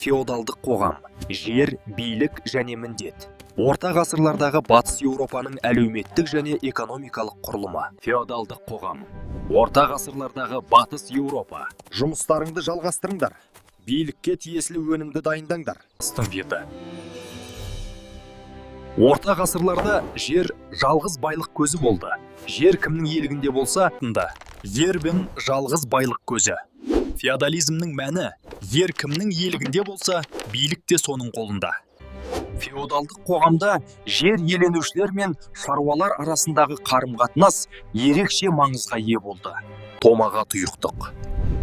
Феодалдық қоғам, жер, билік және міндет. Орта ғасырлардағы батыс Еуропаның әлеуметтік және экономикалық құрылымы. Феодалдық қоғам. Орта ғасырлардағы батыс Еуропа. Жұмыстарыңды жалғастырыңдар. Билікке тиесілі өнімді дайындаңдар. Орта ғасырларда жер жалғыз байлық көзі болды. Жер кімнің иелігінде болса, жер бен жалғыз байлық көзі. Феодализмнің мәні, жер кімнің иелігінде болса, билік те соның қолында. Феодалдық қоғамда жер иеленушілер мен шаруалар арасындағы қарым-қатынас ерекше маңызға ие болды. Томаға тұйықтық.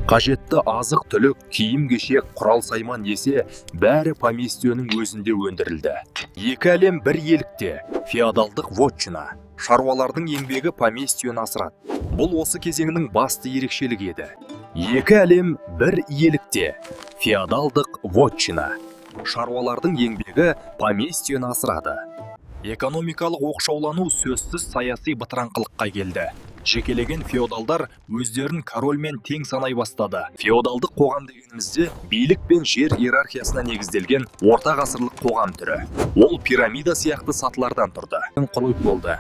Қажетті азық-түлік, киім-кешек, құрал-сайман есе бәрі поместьенің өзінде өндірілді. Екі әлем бір елікте. Феодалдық вотчина. Шаруалардың еңбегі поместьені асырады. Бұл осы кезеңнің басты ерекшелігі еді. Екі әлем бір елікте. Феодалдық вотчина. Шаруалардың еңбегі поместьені асырады. Экономикалық оқшаулану сөзсіз саяси бытыраңқылыққа келді. Жекелеген феодалдар өздерін корольмен тең санай бастады. Феодалдық қоғам дегенімізде билік пен жер иерархиясына негізделген орта ғасырлық қоғам түрі. Ол пирамида сияқты сатылардан тұрды. Құлып болды.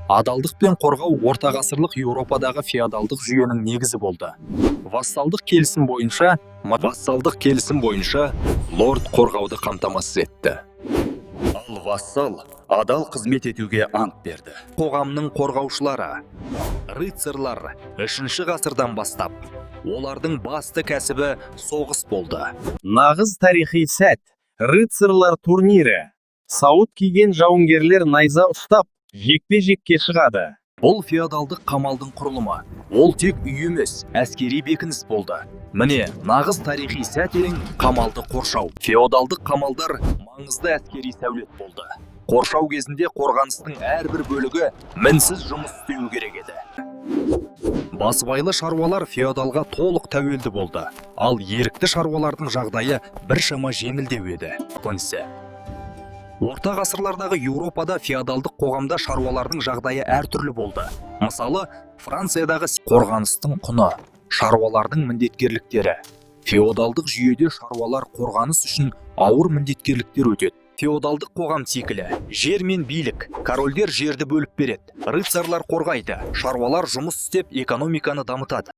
Адалдық пен қорғау орта ғасырлық Еуропадағы феодалдық жүйенің негізі болды. Вассалдық келісім бойынша лорд қорғауды қамтамасыз етті. Ал вассал адал қызмет етуге ант берді. Қоғамның қорғаушылары, рыцарьлар 3 ғасырдан бастап, олардың басты кәсібі соғыс болды. Нағыз тарихи сәт, рыцарьлар турнирі. Сауыт киген жауынгерлер найза ұстап, жекпе-жекке шығады. Бұл феодалдық қамалдың құрылымы. Ол тек үй емес, әскери бекініс болды. Міне, нағыз тарихи сәт ең қамалды қоршау. Феодалдық қамалдар маңызды әскери сәулет болды. Қоршау кезінде қорғаныстың әрбір бөлігі мінсіз жұмыс істеу керек еді. Басыбайлы шаруалар феодалға толық тәуелді болды. Ал ерікті шаруалардың жағдайы біршама жеңілдеу еді. Орта ғасырлардағы Еуропада феодалдық қоғамда шаруалардың жағдайы әртүрлі болды. Мысалы, Франциядағы қорғаныстың құны, шаруалардың міндеткерліктері. Феодалдық жүйеде шаруалар қорғаныс үшін ауыр міндеткерліктер өтеді. Феодалдық қоғам циклі. Жер мен билік. Корольдер жерді бөліп береді. Рыцарьлар қорғайды. Шаруалар жұмыс істеп экономиканы дамытады.